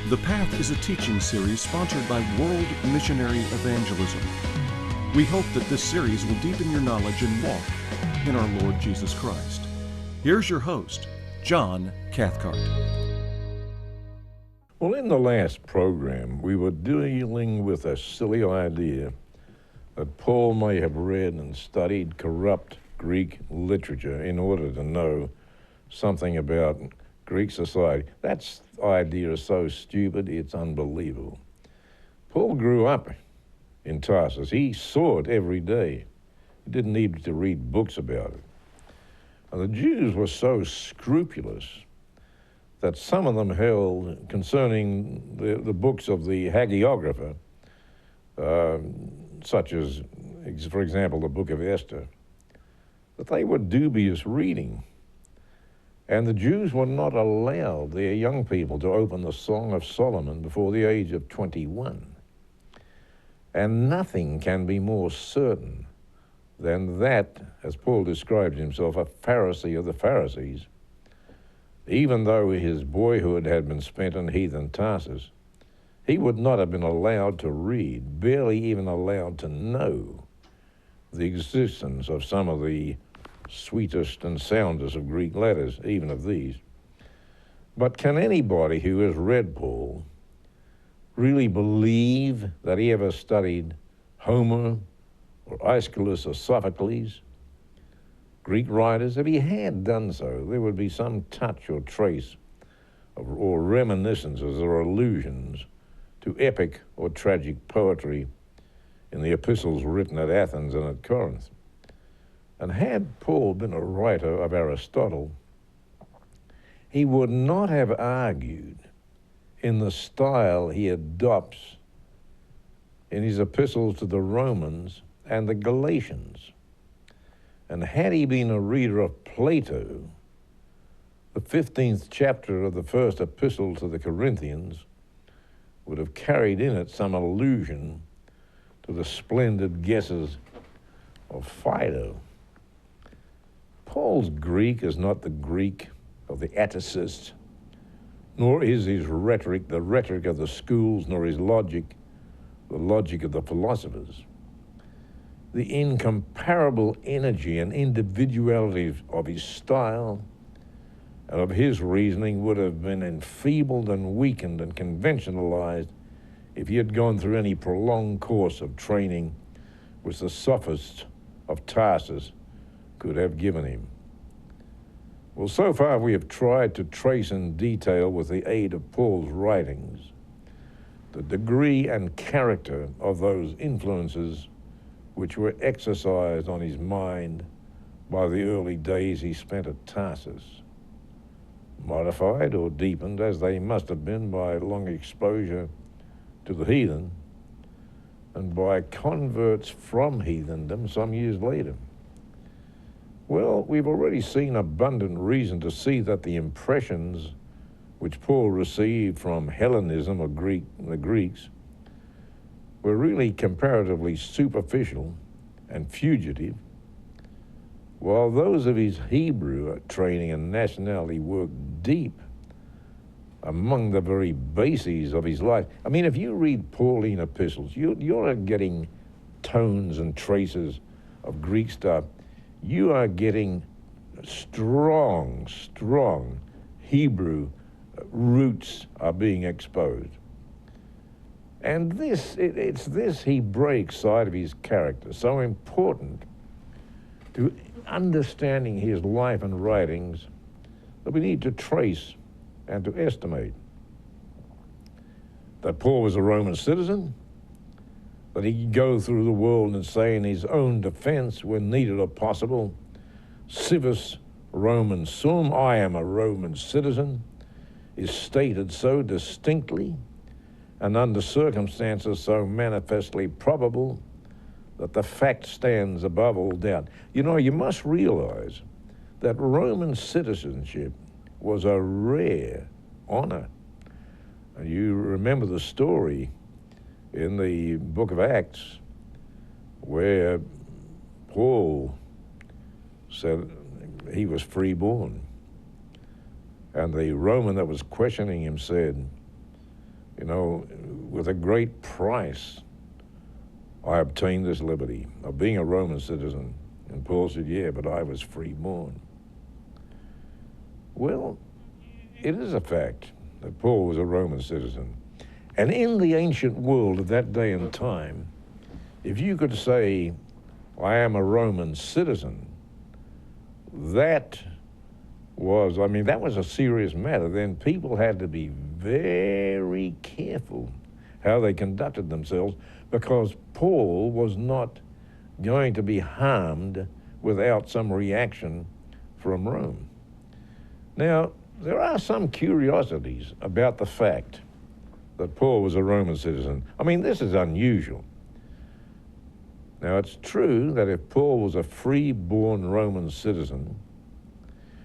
The Path is a teaching series sponsored by World Missionary Evangelism. We hope that this series will deepen your knowledge and walk in our Lord Jesus Christ. Here's your host, John Cathcart. Well, in the last program, we were dealing with a silly idea that Paul may have read and studied corrupt Greek literature in order to know something about Greek society. That idea is so stupid, it's unbelievable. Paul grew up in Tarsus. He saw it every day. He didn't need to read books about it. And the Jews were so scrupulous that some of them held concerning the books of the hagiographer, such as, for example, the book of Esther, that they were dubious reading. And the Jews were not allowed their young people to open the Song of Solomon before the age of 21. And nothing can be more certain than that, as Paul describes himself, a Pharisee of the Pharisees, even though his boyhood had been spent in heathen Tarsus, he would not have been allowed to read, barely even allowed to know the existence of some of the sweetest and soundest of Greek letters, even of these. But can anybody who has read Paul really believe that he ever studied Homer or Aeschylus or Sophocles, Greek writers? If he had done so, there would be some touch or trace or reminiscences or allusions to epic or tragic poetry in the epistles written at Athens and at Corinth. And had Paul been a writer of Aristotle, he would not have argued in the style he adopts in his epistles to the Romans and the Galatians. And had he been a reader of Plato, the 15th chapter of the first epistle to the Corinthians would have carried in it some allusion to the splendid guesses of Phaedo. Paul's Greek is not the Greek of the Atticists, nor is his rhetoric the rhetoric of the schools, nor his logic the logic of the philosophers. The incomparable energy and individuality of his style and of his reasoning would have been enfeebled and weakened and conventionalized if he had gone through any prolonged course of training which the sophists of Tarsus could have given him. Well, so far we have tried to trace in detail, with the aid of Paul's writings, the degree and character of those influences which were exercised on his mind by the early days he spent at Tarsus, modified or deepened as they must have been by long exposure to the heathen and by converts from heathendom some years later. Well, we've already seen abundant reason to see that the impressions which Paul received from Hellenism or the Greeks were really comparatively superficial and fugitive, while those of his Hebrew training and nationality worked deep among the very bases of his life. I mean, if you read Pauline epistles, you're getting tones and traces of Greek stuff. You are getting strong Hebrew roots are being exposed. And it's this Hebraic side of his character, so important to understanding his life and writings, that we need to trace and to estimate. That Paul was a Roman citizen, that he could go through the world and say in his own defense, when needed or possible, civis Roman sum, I am a Roman citizen, is stated so distinctly and under circumstances so manifestly probable that the fact stands above all doubt. You know, you must realize that Roman citizenship was a rare honor. And you remember the story in the book of Acts where Paul said he was freeborn. And the Roman that was questioning him said, You know, with a great price, I obtained this liberty of being a Roman citizen. And Paul said, yeah, but I was freeborn. Well, it is a fact that Paul was a Roman citizen. And in the ancient world of that day and time, if you could say, I am a Roman citizen, that was a serious matter. Then people had to be very careful how they conducted themselves, because Paul was not going to be harmed without some reaction from Rome. Now, there are some curiosities about the fact that Paul was a Roman citizen. I mean, this is unusual. Now, it's true that if Paul was a free-born Roman citizen,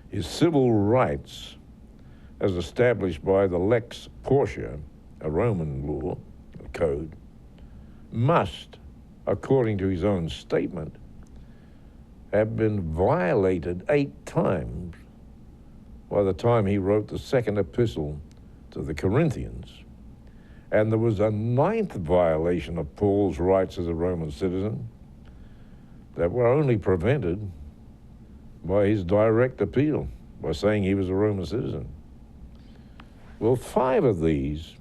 his civil rights, as established by the Lex Portia, a Roman law, a code, must, according to his own statement, have been violated 8 times by the time he wrote the second epistle to the Corinthians. And there was a 9th violation of Paul's rights as a Roman citizen that were only prevented by his direct appeal, by saying he was a Roman citizen. Well, 5 of these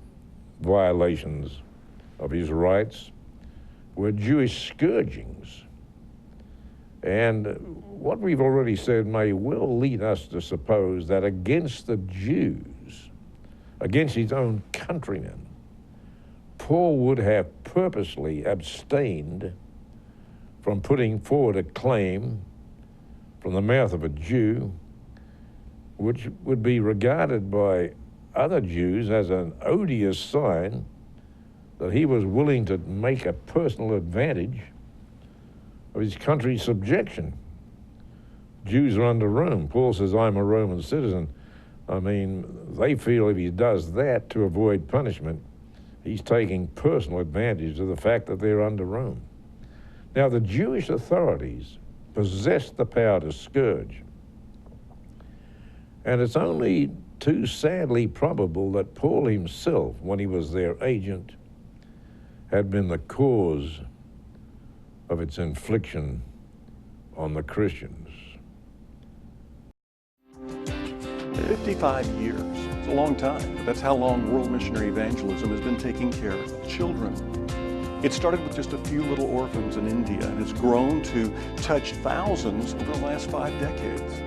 violations of his rights were Jewish scourgings. And what we've already said may well lead us to suppose that against the Jews, against his own countrymen, Paul would have purposely abstained from putting forward a claim from the mouth of a Jew, which would be regarded by other Jews as an odious sign that he was willing to make a personal advantage of his country's subjection. Jews are under Rome. Paul says, I'm a Roman citizen. I mean, they feel if he does that to avoid punishment, he's taking personal advantage of the fact that they're under Rome. Now, the Jewish authorities possessed the power to scourge. And it's only too sadly probable that Paul himself, when he was their agent, had been the cause of its infliction on the Christians. 55 years. It's a long time, but that's how long world missionary evangelism has been taking care of children. It started with just a few little orphans in India and has grown to touch thousands over the last 5 decades.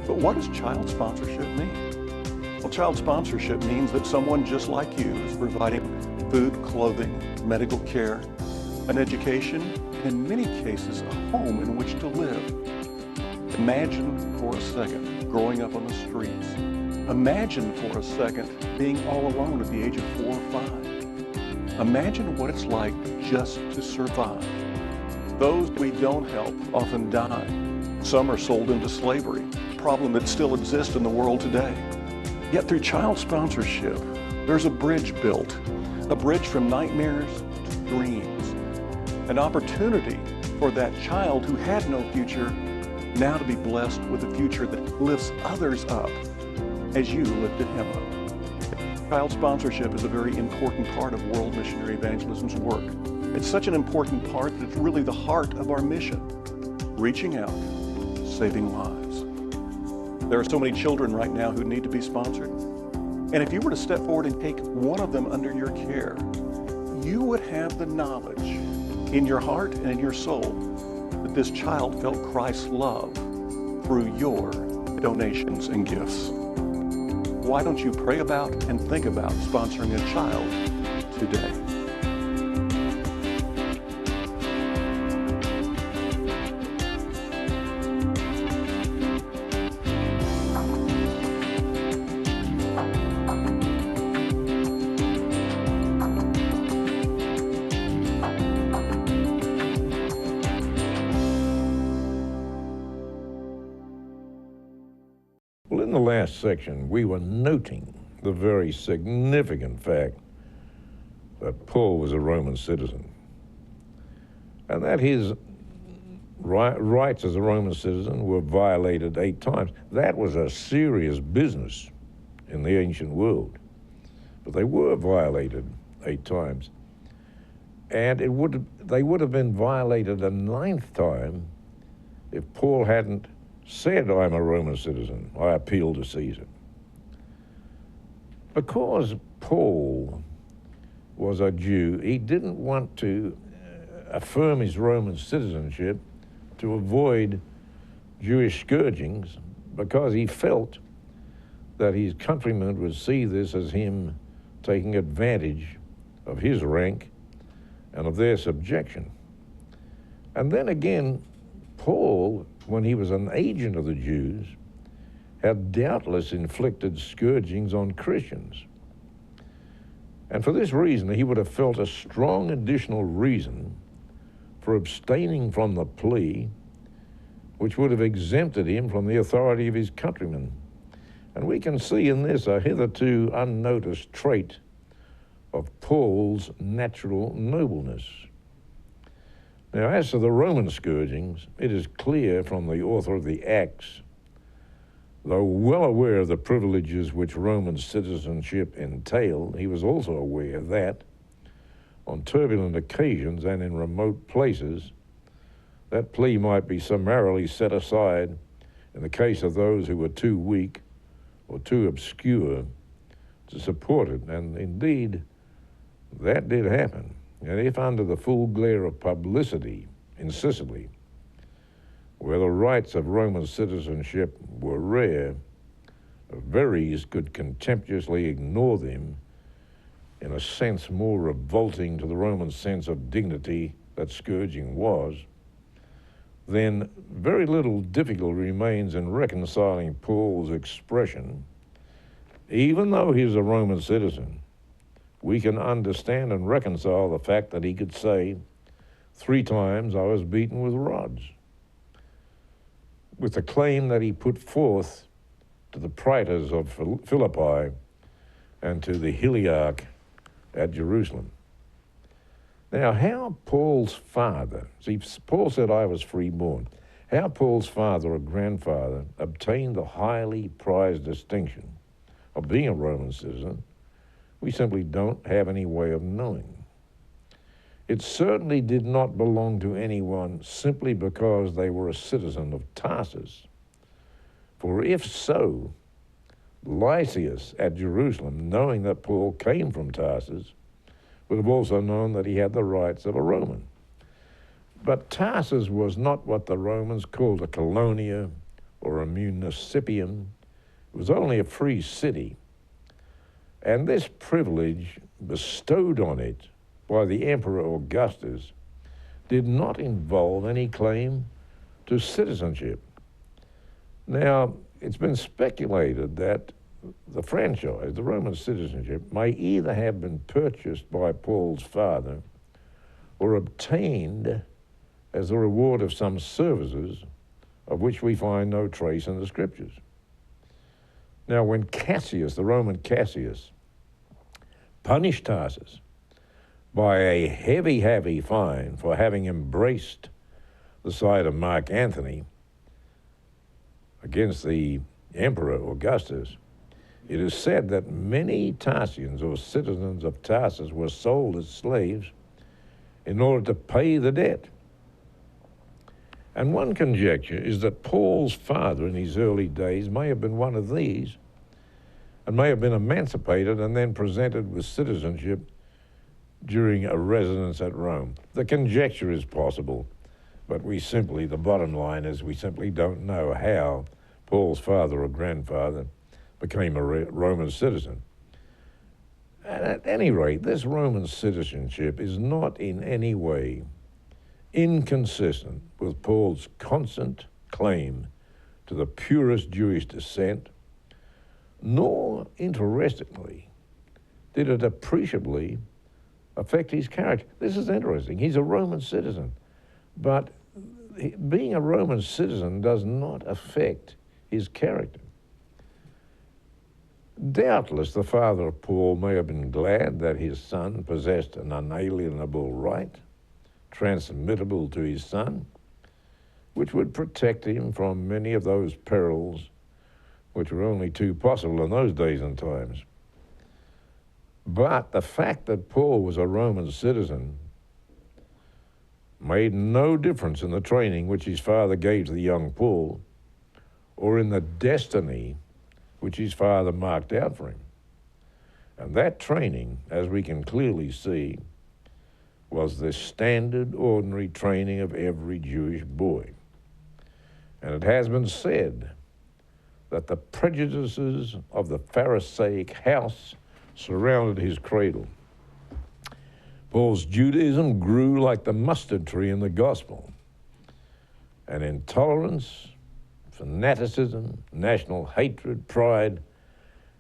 But what does child sponsorship mean? Well, child sponsorship means that someone just like you is providing food, clothing, medical care, an education, and in many cases, a home in which to live. Imagine for a second growing up on the streets. Imagine for a second being all alone at the age of 4 or 5. Imagine what it's like just to survive. Those we don't help often die. Some are sold into slavery, a problem that still exists in the world today. Yet through child sponsorship, there's a bridge built, a bridge from nightmares to dreams, an opportunity for that child who had no future now to be blessed with a future that lifts others up as you lifted him up. Child sponsorship is a very important part of world missionary evangelism's work. It's such an important part that it's really the heart of our mission, reaching out, saving lives. There are so many children right now who need to be sponsored. And if you were to step forward and take one of them under your care, you would have the knowledge in your heart and in your soul that this child felt Christ's love through your donations and gifts. Why don't you pray about and think about sponsoring a child today? Well, in the last section, we were noting the very significant fact that Paul was a Roman citizen, and that his rights as a Roman citizen were violated 8 times. That was a serious business in the ancient world. but they were violated 8 times. And they would have been violated a 9th time if Paul hadn't said, I'm a Roman citizen, I appeal to Caesar. Because Paul was a Jew, he didn't want to affirm his Roman citizenship to avoid Jewish scourgings, because he felt that his countrymen would see this as him taking advantage of his rank and of their subjection. And then again, Paul, when he was an agent of the Jews, had doubtless inflicted scourgings on Christians. And for this reason, he would have felt a strong additional reason for abstaining from the plea, which would have exempted him from the authority of his countrymen. And we can see in this a hitherto unnoticed trait of Paul's natural nobleness. Now, as to the Roman scourgings, it is clear from the author of the Acts, though well aware of the privileges which Roman citizenship entailed, he was also aware that, on turbulent occasions and in remote places, that plea might be summarily set aside in the case of those who were too weak or too obscure to support it. And indeed, that did happen. And if under the full glare of publicity in Sicily, where the rights of Roman citizenship were rare, Verres could contemptuously ignore them, in a sense more revolting to the Roman sense of dignity that scourging was, then very little difficulty remains in reconciling Paul's expression. Even though he's a Roman citizen, we can understand and reconcile the fact that he could say, 3 times I was beaten with rods, with the claim that he put forth to the praetors of Philippi and to the Heliarch at Jerusalem. Now, how Paul's father, see, Paul said I was freeborn, how Paul's father or grandfather obtained the highly prized distinction of being a Roman citizen, we simply don't have any way of knowing. It certainly did not belong to anyone simply because they were a citizen of Tarsus. For if so, Lysias at Jerusalem, knowing that Paul came from Tarsus, would have also known that he had the rights of a Roman. But Tarsus was not what the Romans called a colonia or a municipium. It was only a free city. And this privilege bestowed on it by the Emperor Augustus did not involve any claim to citizenship. Now, it's been speculated that the franchise, the Roman citizenship, may either have been purchased by Paul's father or obtained as a reward of some services of which we find no trace in the scriptures. Now, when Cassius, the Roman Cassius, punished Tarsus by a heavy fine for having embraced the side of Mark Antony against the Emperor Augustus, it is said that many Tarsians or citizens of Tarsus were sold as slaves in order to pay the debt. And one conjecture is that Paul's father in his early days may have been one of these and may have been emancipated and then presented with citizenship during a residence at Rome. The conjecture is possible, but the bottom line is we simply don't know how Paul's father or grandfather became a Roman citizen. And at any rate, this Roman citizenship is not in any way inconsistent with Paul's constant claim to the purest Jewish descent, nor, interestingly, did it appreciably affect his character. This is interesting. He's a Roman citizen, but being a Roman citizen does not affect his character. Doubtless the father of Paul may have been glad that his son possessed an unalienable right, transmittable to his son, which would protect him from many of those perils which were only too possible in those days and times. But the fact that Paul was a Roman citizen made no difference in the training which his father gave to the young Paul, or in the destiny which his father marked out for him. And that training, as we can clearly see, was the standard, ordinary training of every Jewish boy. And it has been said that the prejudices of the Pharisaic house surrounded his cradle. Paul's Judaism grew like the mustard tree in the gospel, and intolerance, fanaticism, national hatred, pride,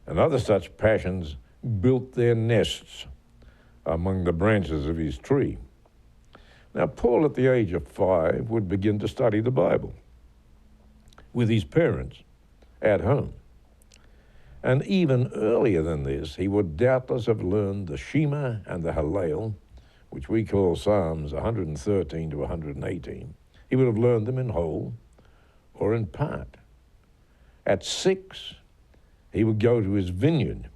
and other such passions built their nests among the branches of his tree. Now, Paul, at the age of 5, would begin to study the Bible with his parents at home. And even earlier than this, he would doubtless have learned the Shema and the Hallel, which we call Psalms 113 to 118. He would have learned them in whole or in part. At 6, he would go to his vineyard.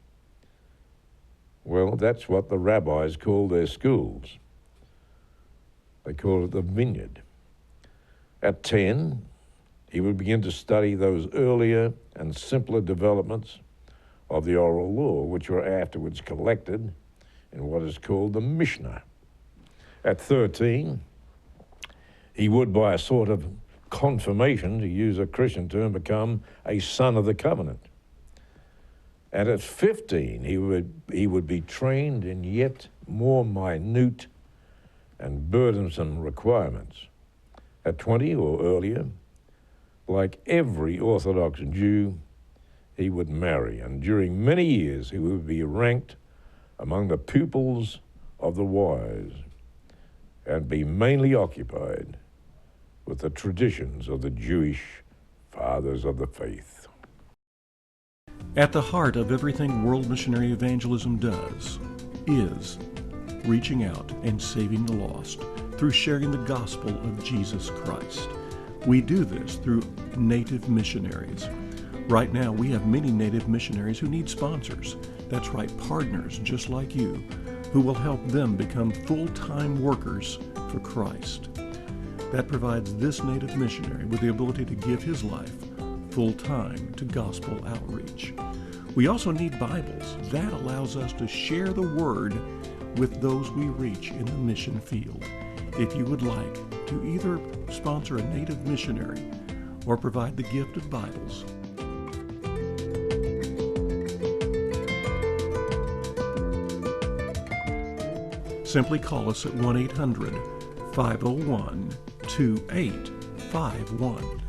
Well, that's what the rabbis call their schools. They call it the vineyard. At 10, he would begin to study those earlier and simpler developments of the oral law, which were afterwards collected in what is called the Mishnah. At 13, he would, by a sort of confirmation, to use a Christian term, become a son of the covenant. And at 15, he would be trained in yet more minute and burdensome requirements. At 20 or earlier, like every Orthodox Jew, he would marry, and during many years he would be ranked among the pupils of the wise and be mainly occupied with the traditions of the Jewish fathers of the faith. At the heart of everything world missionary evangelism does is reaching out and saving the lost through sharing the gospel of Jesus Christ. We do this through native missionaries. Right now, we have many native missionaries who need sponsors. That's right, partners just like you, who will help them become full-time workers for Christ. That provides this native missionary with the ability to give his life full-time to gospel outreach. We also need Bibles. That allows us to share the word with those we reach in the mission field. If you would like to either sponsor a native missionary or provide the gift of Bibles, simply call us at 1-800-501-2851.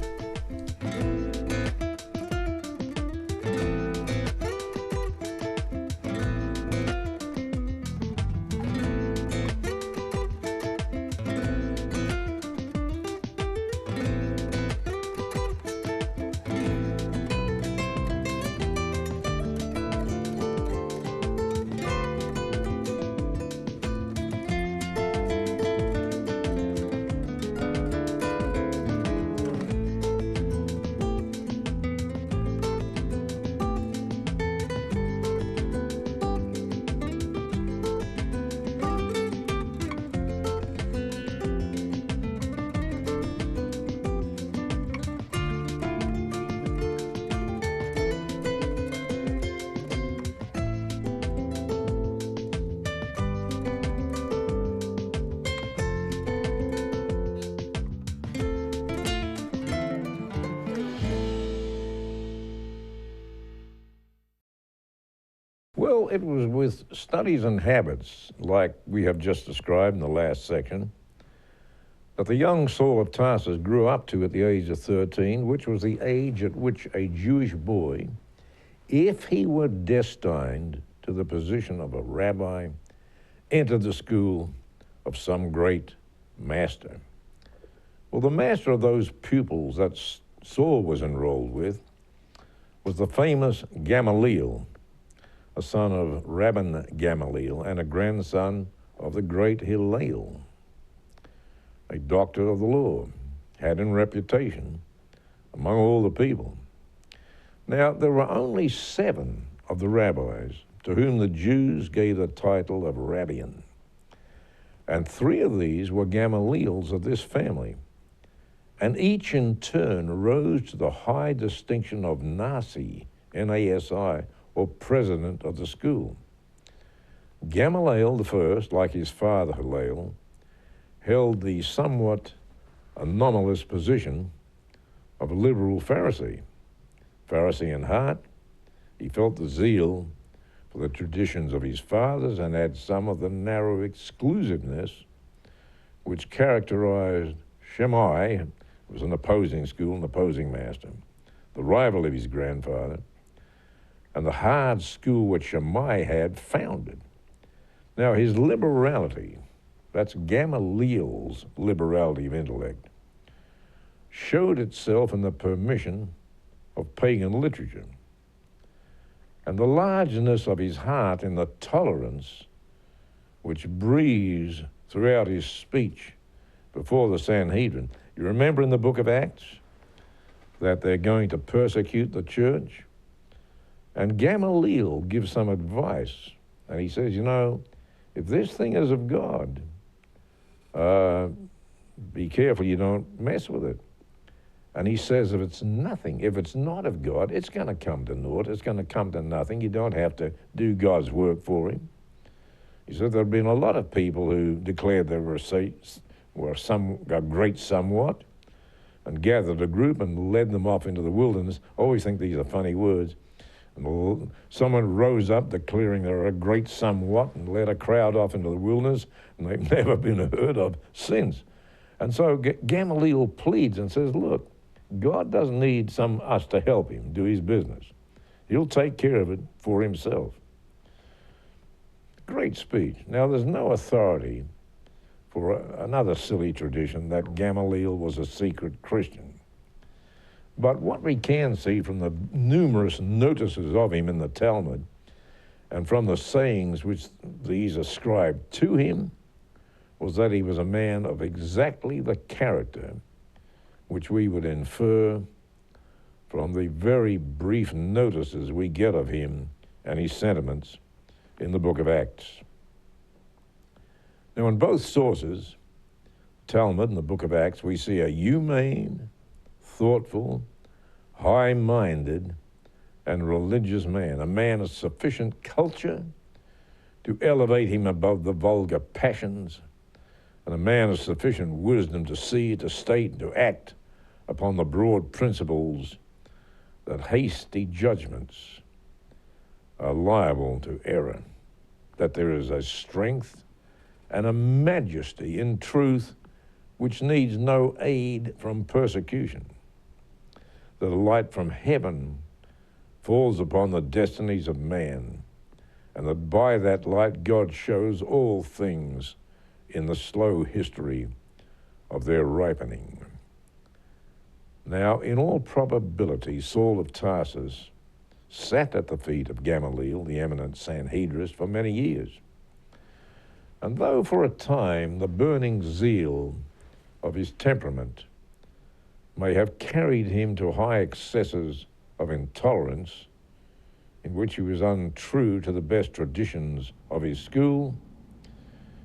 Well, it was with studies and habits, like we have just described in the last section, that the young Saul of Tarsus grew up to at the age of 13, which was the age at which a Jewish boy, if he were destined to the position of a rabbi, entered the school of some great master. Well, the master of those pupils that Saul was enrolled with was the famous Gamaliel, a son of Rabban Gamaliel and a grandson of the great Hillel, a doctor of the law, had in reputation among all the people. Now, there were only 7 of the rabbis to whom the Jews gave the title of Rabbian. And 3 of these were Gamaliels of this family, and each in turn rose to the high distinction of Nasi, N-A-S-I, or president of the school. Gamaliel the first, like his father Hillel, held the somewhat anomalous position of a liberal Pharisee. Pharisee in heart, he felt the zeal for the traditions of his fathers and had some of the narrow exclusiveness which characterized Shammai, who was an opposing school, an opposing master, the rival of his grandfather, and the hard school which Shammai had founded. Now, his liberality, that's Gamaliel's liberality of intellect, showed itself in the permission of pagan literature, and the largeness of his heart in the tolerance which breathes throughout his speech before the Sanhedrin. You remember in the book of Acts that they're going to persecute the church? And Gamaliel gives some advice, and he says, you know, if this thing is of God, be careful you don't mess with it. And he says if it's nothing, if it's not of God, it's going to come to naught, it's going to come to nothing. You don't have to do God's work for him. He said there have been a lot of people who declared they were a great somewhat, and gathered a group and led them off into the wilderness. I always think these are funny words. And someone rose up declaring they're a great somewhat and led a crowd off into the wilderness, and they've never been heard of since. And so Gamaliel pleads and says, look, God doesn't need us to help him do his business. He'll take care of it for himself. Great speech. Now, there's no authority for another silly tradition that Gamaliel was a secret Christian. But what we can see from the numerous notices of him in the Talmud and from the sayings which these ascribed to him was that he was a man of exactly the character which we would infer from the very brief notices we get of him and his sentiments in the book of Acts. Now, in both sources, Talmud and the book of Acts, we see a humane, thoughtful, high-minded, and religious man, a man of sufficient culture to elevate him above the vulgar passions, and a man of sufficient wisdom to see, to state, and to act upon the broad principles that hasty judgments are liable to error, that there is a strength and a majesty in truth which needs no aid from persecution, that a light from heaven falls upon the destinies of man, and that by that light God shows all things in the slow history of their ripening. Now, in all probability, Saul of Tarsus sat at the feet of Gamaliel, the eminent Sanhedrist, for many years. And though for a time the burning zeal of his temperament may have carried him to high excesses of intolerance, in which he was untrue to the best traditions of his school,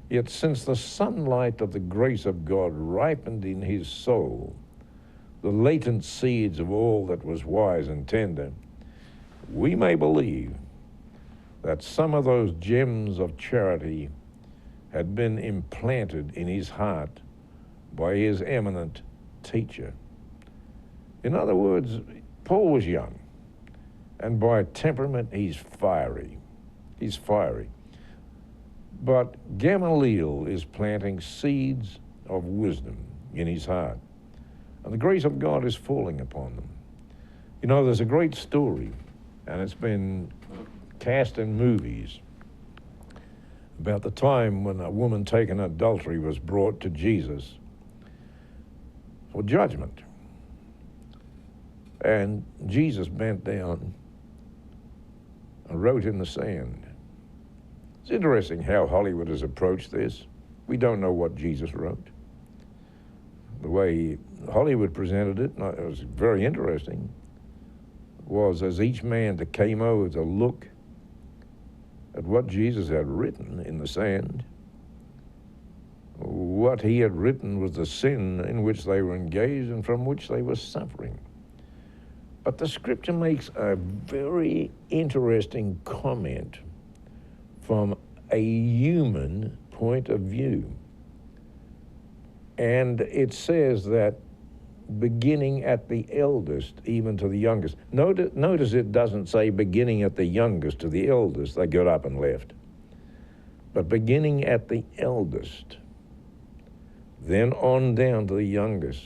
yet since the sunlight of the grace of God ripened in his soul the latent seeds of all that was wise and tender, we may believe that some of those gems of charity had been implanted in his heart by his eminent teacher. In other words, Paul was young, and by temperament he's fiery. He's fiery. But Gamaliel is planting seeds of wisdom in his heart, and the grace of God is falling upon them. You know, there's a great story, and it's been cast in movies, about the time when a woman taken in adultery was brought to Jesus for judgment. And Jesus bent down and wrote in the sand. It's interesting how Hollywood has approached this. We don't know what Jesus wrote. The way Hollywood presented it, it was very interesting, was as each man that came over to look at what Jesus had written in the sand. What he had written was the sin in which they were engaged and from which they were suffering. But the scripture makes a very interesting comment from a human point of view. And it says that beginning at the eldest, even to the youngest. Notice it doesn't say beginning at the youngest to the eldest. They got up and left. But beginning at the eldest, then on down to the youngest,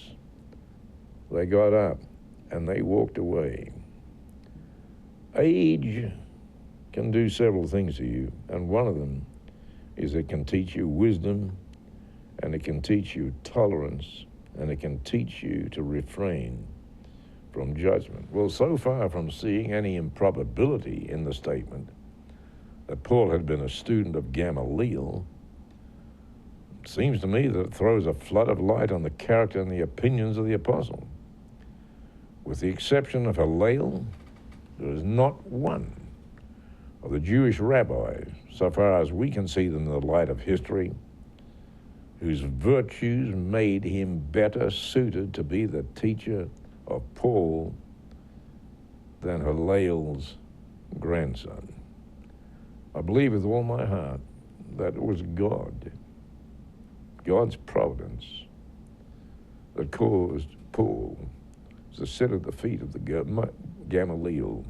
they got up and they walked away. Age can do several things to you, and one of them is it can teach you wisdom, and it can teach you tolerance, and it can teach you to refrain from judgment. Well, so far from seeing any improbability in the statement that Paul had been a student of Gamaliel, it seems to me that it throws a flood of light on the character and the opinions of the apostle. With the exception of Hillel, there is not one of the Jewish rabbis, so far as we can see them in the light of history, whose virtues made him better suited to be the teacher of Paul than Hillel's grandson. I believe with all my heart that it was God's providence, that caused Paul to sit at the feet of the Gamaliel,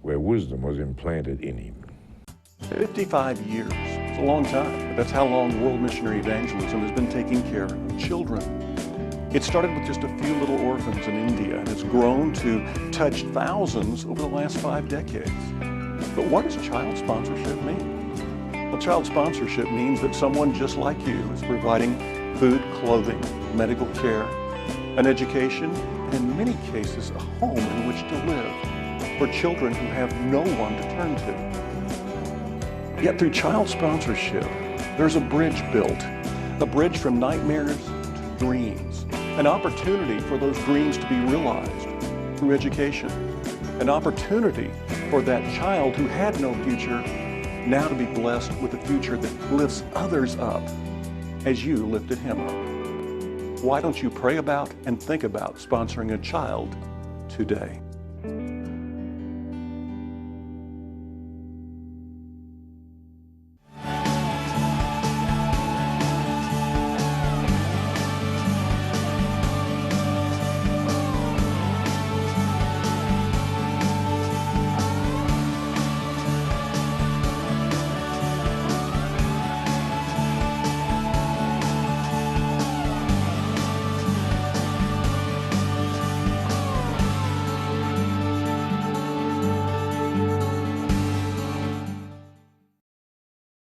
where wisdom was implanted in him. 55 years. It's a long time, but that's how long world missionary evangelism has been taking care of children. It started with just a few little orphans in India, and it's grown to touch thousands over the last 5 decades. But what does child sponsorship mean? Well, child sponsorship means that someone just like you is providing food, clothing, medical care, an education, and in many cases, a home in which to live for children who have no one to turn to. Yet through child sponsorship, there's a bridge built, a bridge from nightmares to dreams, an opportunity for those dreams to be realized through education, an opportunity for that child who had no future now to be blessed with a future that lifts others up as you lifted him up. Why don't you pray about and think about sponsoring a child today?